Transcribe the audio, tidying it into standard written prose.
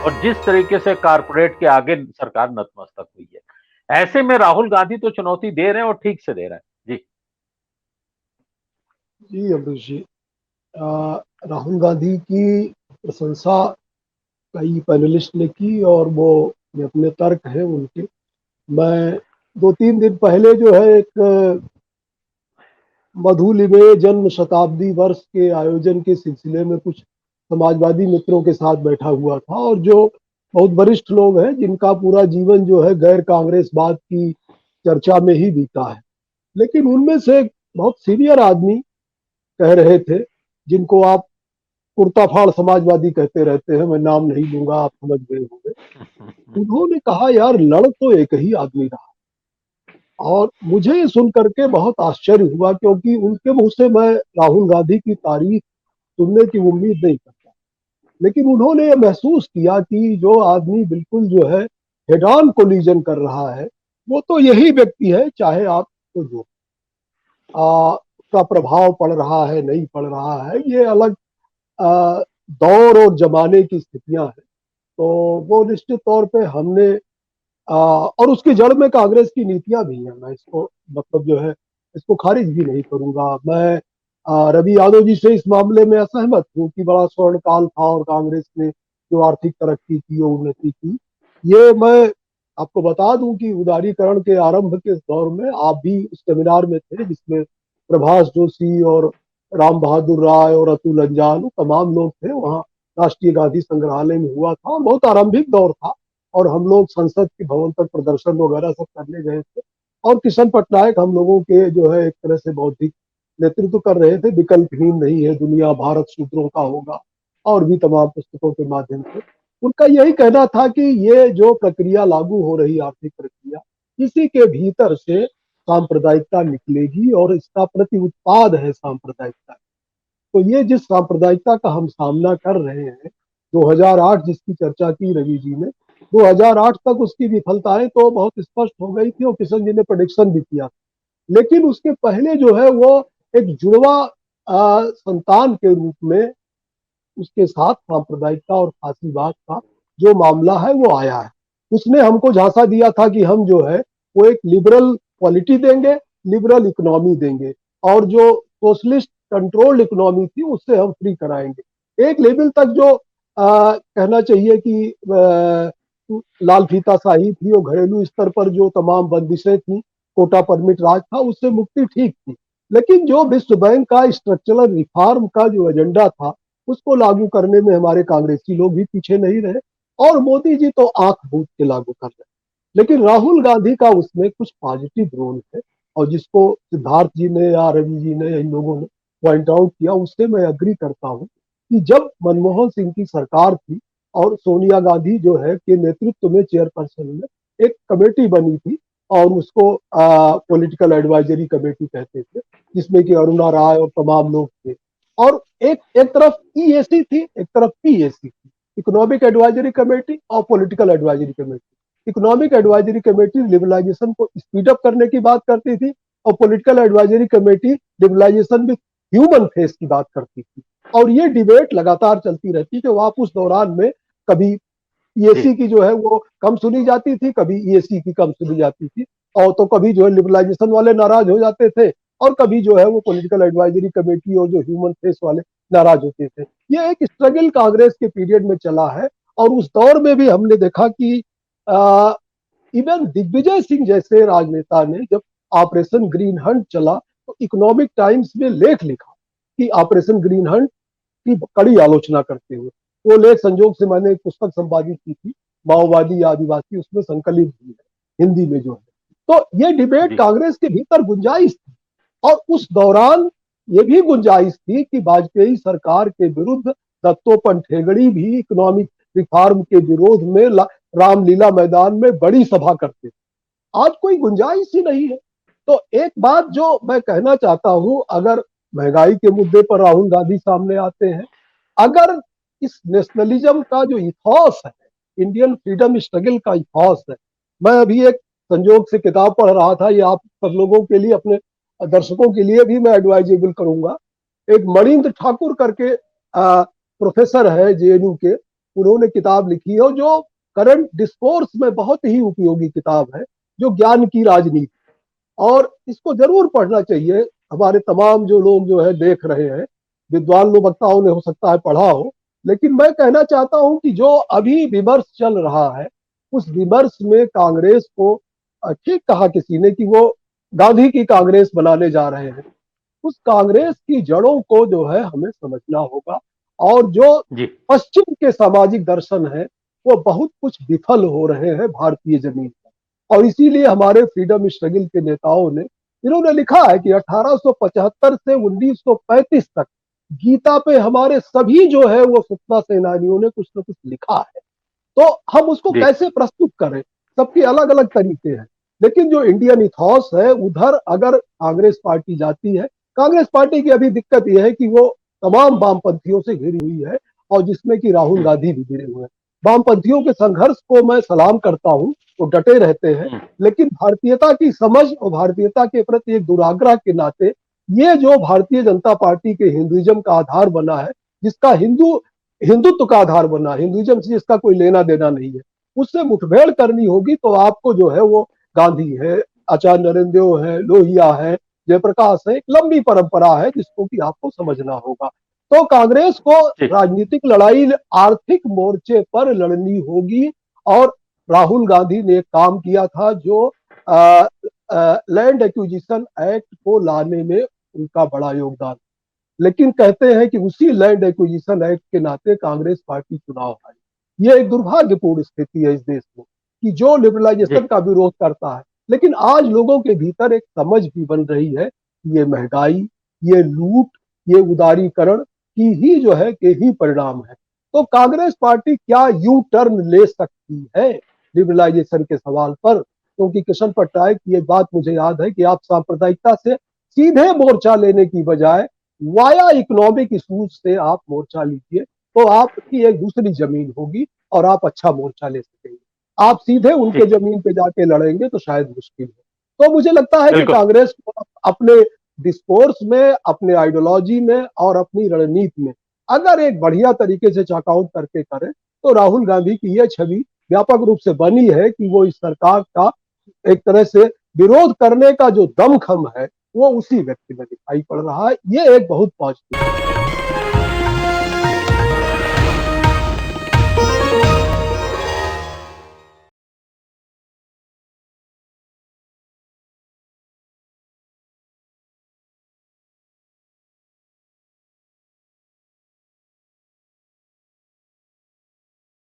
और जिस तरीके से कारपोरेट के आगे सरकार नतमस्तक हुई है, ऐसे में राहुल गांधी तो चुनौती दे रहे हैं और ठीक से दे रहे हैं। जी। जी अमरीश जी, राहुल गांधी की प्रशंसा कई पैनलिस्ट ने की और वो अपने तर्क हैं उनके। मैं 2-3 दिन पहले जो है एक मधुलिमे जन्म शताब्दी वर्ष के आयोजन के सिलसिले में कुछ समाजवादी मित्रों के साथ बैठा हुआ था, और जो बहुत वरिष्ठ लोग हैं जिनका पूरा जीवन जो है गैर कांग्रेसवाद की चर्चा में ही बीता है, लेकिन उनमें से एक बहुत सीनियर आदमी कह रहे थे, जिनको आप कुर्ता फाड़ समाजवादी कहते रहते हैं, मैं नाम नहीं लूंगा, आप समझ गए होंगे। उन्होंने कहा यार लड़ तो एक ही आदमी रहा। और मुझे ये सुन करके बहुत आश्चर्य हुआ, क्योंकि उनके मुंह से मैं राहुल गांधी की तारीफ सुनने की उम्मीद नहीं करता, लेकिन उन्होंने ये महसूस किया कि जो आदमी बिल्कुल जो है हेड ऑन कोलिजन कर रहा है, वो तो यही व्यक्ति है, चाहे आप तो जो उसका प्रभाव पड़ रहा है नहीं पड़ रहा है ये अलग आ, दौर और जमाने की स्थितियां हैं। तो वो निश्चित तौर पे हमने और उसकी जड़ में कांग्रेस की नीतियां भी हैं। मैं इसको मतलब जो है इसको खारिज भी नहीं करूंगा। मैं रवि यादव जी से इस मामले में असहमत हूँ कि बड़ा स्वर्णकाल था और कांग्रेस ने जो आर्थिक तरक्की की और उन्नति की, ये मैं आपको बता दूं कि उदारीकरण के आरंभ के दौर में आप भी उस सेमिनार में थे जिसमें प्रभाष जोशी और राम बहादुर राय और अतुल अंजान तमाम लोग थे वहाँ। राष्ट्रीय गांधी संग्रहालय में हुआ था, बहुत आरंभिक दौर था, और हम लोग संसद के भवन तक प्रदर्शन वगैरह सब करने गए थे। और किशन पटनायक हम लोगों के जो है एक तरह से बौद्धिक नेतृत्व कर रहे थे। विकल्पहीन नहीं है दुनिया, भारत शूद्रों का होगा, और भी तमाम पुस्तकों के माध्यम से उनका यही कहना था कि ये जो प्रक्रिया लागू हो रही आर्थिक प्रक्रिया, इसी के भीतर से सांप्रदायिकता निकलेगी और इसका प्रति उत्पाद है सांप्रदायिकता। तो ये जिस सांप्रदायिकता का हम सामना कर रहे हैं, 2008 जिसकी चर्चा की रवि जी ने, 2008 तक उसकी विफलताएं तो बहुत स्पष्ट हो गई थी और किशन जी ने प्रेडिक्शन भी किया, लेकिन उसके पहले जो है वो एक जुड़वा संतान के रूप में उसके साथ सांप्रदायिकता और फासीवाद का जो मामला है वो आया है। उसने हमको झांसा दिया था कि हम जो है वो एक लिबरल पॉलिटी देंगे, लिबरल इकोनॉमी देंगे, और जो सोशलिस्ट कंट्रोल्ड इकोनॉमी थी उससे हम फ्री कराएंगे। एक लेवल तक जो कहना चाहिए कि लाल फीताशाही थी और घरेलू स्तर पर जो तमाम बंदिशें थी, कोटा परमिट राज था, उससे मुक्ति ठीक थी। लेकिन जो विश्व बैंक का स्ट्रक्चरल रिफॉर्म का जो एजेंडा था उसको लागू करने में हमारे कांग्रेसी लोग भी पीछे नहीं रहे, और मोदी जी तो आंख बूझ के लागू कर रहे। लेकिन राहुल गांधी का उसमें कुछ पॉजिटिव रोल है, और जिसको सिद्धार्थ जी ने या रवि जी ने इन लोगों ने पॉइंट आउट किया, उससे मैं अग्री करता हूँ कि जब मनमोहन सिंह की सरकार थी और सोनिया गांधी जो है के नेतृत्व में चेयरपर्सन में एक कमेटी बनी थी, और उसको पॉलिटिकल एडवाइजरी कमेटी कहते थे, जिसमें कि अरुणा राय और तमाम लोग थे। और एक एक तरफ ईएसी थी, एक तरफ पीएसी थी, इकोनॉमिक एडवाइजरी कमेटी और political advisory committee. Economic advisory committee liberalization को स्पीड अप करने की बात करती थी, और political advisory committee liberalization with human face की बात करती थी। और ये डिबेट लगातार चलती रहती कि आप उस दौरान में कभी ईएसी की जो है वो कम सुनी जाती थी, कभी ईएसी की कम सुनी जाती थी, और तो कभी जो है लिबरलाइजेशन वाले नाराज हो जाते थे, और कभी जो है वो पॉलिटिकल एडवाइजरी कमेटी और जो ह्यूमन फेस वाले नाराज होते थे। ये एक स्ट्रगल कांग्रेस के पीरियड में चला है, और उस दौर में भी हमने देखा कि इवन दिग्विजय सिंह जैसे राजनेता ने जब ऑपरेशन ग्रीन हंट चला तो इकोनॉमिक टाइम्स में लेख लिखा कि ऑपरेशन ग्रीन हंट की कड़ी आलोचना करते हुए। वो लेख संजोग से मैंने एक पुस्तक संपादित की थी, माओवादी या आदिवासी, उसमें संकलित भी है हिंदी में जो है। तो ये डिबेट जी। कांग्रेस के भीतर गुंजाइश थी, और उस दौरान ये भी गुंजाइश थी कि वाजपेयी सरकार के विरुद्ध दत्तोपंत ठेंगड़ी भी इकोनॉमिक रिफॉर्म के विरोध में रामलीला मैदान में बड़ी सभा करते थे। आज कोई गुंजाइश ही नहीं है। तो एक बात जो मैं कहना चाहता हूं, अगर महंगाई के मुद्दे पर राहुल गांधी सामने आते हैं, अगर इस नेशनलिज्म का जो इथॉस है, इंडियन फ्रीडम स्ट्रगल का इथॉस है, मैं अभी एक संजोग से किताब पढ़ रहा था, ये आप सब लोगों के लिए, अपने दर्शकों के लिए भी मैं एडवाइजेबल करूंगा। एक मणिंद्र ठाकुर करके प्रोफेसर है जेएनयू के, उन्होंने किताब लिखी है, जो करंट डिस्कोर्स में बहुत ही उपयोगी किताब है, जो ज्ञान की राजनीति, और इसको जरूर पढ़ना चाहिए। हमारे तमाम जो लोग जो है देख रहे हैं, विद्वान लोग, वक्ताओं ने हो सकता है पढ़ा हो, लेकिन मैं कहना चाहता हूं कि जो अभी विमर्श चल रहा है, उस विमर्श में कांग्रेस को, ठीक कहा किसी ने कि वो गांधी की कांग्रेस बनाने जा रहे हैं। उस कांग्रेस की जड़ों को जो है हमें समझना होगा, और जो जी पश्चिम के सामाजिक दर्शन है, वो बहुत कुछ विफल हो रहे हैं भारतीय जमीन पर। और इसीलिए हमारे फ्रीडम स्ट्रगल के नेताओं ने, इन्होंने लिखा है कि 1875 से 1935 तक गीता पे हमारे सभी जो है वो स्वतंत्रता सेनानियों ने कुछ ना कुछ लिखा है। तो हम उसको जी कैसे प्रस्तुत करें, सबके अलग अलग तरीके हैं। लेकिन जो इंडियन इथॉस है, उधर अगर कांग्रेस पार्टी जाती है, कांग्रेस पार्टी की अभी दिक्कत यह है कि वो तमाम वामपंथियों से घिरी हुई है, और जिसमें कि राहुल हम्म, गांधी भी घिरे हुए हैं। वामपंथियों के संघर्ष को मैं सलाम करता हूं, वो डटे रहते हैं, हम्म, लेकिन भारतीयता की समझ और भारतीयता के प्रति एक दुराग्रह के नाते, ये जो भारतीय जनता पार्टी के हिंदुइज्म का आधार बना है, जिसका हिंदुत्व का आधार बना, हिंदुइज्म से जिसका कोई लेना देना नहीं है, उससे मुठभेड़ करनी होगी। तो आपको जो है वो गांधी है, आचार्य नरेंद्र देव है, लोहिया है, जयप्रकाश है, एक लंबी परंपरा है जिसको कि आपको समझना होगा। तो कांग्रेस को जी राजनीतिक लड़ाई आर्थिक मोर्चे पर लड़नी होगी। और राहुल गांधी ने एक काम किया था, जो लैंड एक्विजिशन एक्ट को लाने में उनका बड़ा योगदान, लेकिन कहते हैं कि उसी लैंड एक्विजिशन एक्ट के नाते कांग्रेस पार्टी चुनाव हारी। ये एक दुर्भाग्यपूर्ण स्थिति है इस देश में, कि जो जी लिबरलाइजेशन का विरोध करता है, लेकिन आज लोगों के भीतर एक समझ भी बन रही है कि ये महंगाई, ये लूट, ये उदारीकरण की ही जो है के ही परिणाम है। तो कांग्रेस पार्टी क्या यू टर्न ले सकती है लिबरलाइजेशन के सवाल पर? क्योंकि किशन पटनायक की एक बात मुझे याद है कि आप सांप्रदायिकता से सीधे मोर्चा लेने की बजाय वाया इकोनॉमिक इश्यूज से आप मोर्चा लीजिए, तो आपकी एक दूसरी जमीन होगी और आप अच्छा मोर्चा ले सकेंगे। आप सीधे जी उनके जमीन पे जाके लड़ेंगे तो शायद मुश्किल है। तो मुझे लगता है कि बिल्कुल कांग्रेस को अपने डिस्कोर्स में, अपने आइडियोलॉजी में और अपनी रणनीति में अगर एक बढ़िया तरीके से चॉकआउट करके करे, तो राहुल गांधी की यह छवि व्यापक रूप से बनी है कि वो इस सरकार का एक तरह से विरोध करने का जो दमखम है, वो उसी व्यक्ति में दिखाई पड़ रहा है। ये एक बहुत पॉजिटिव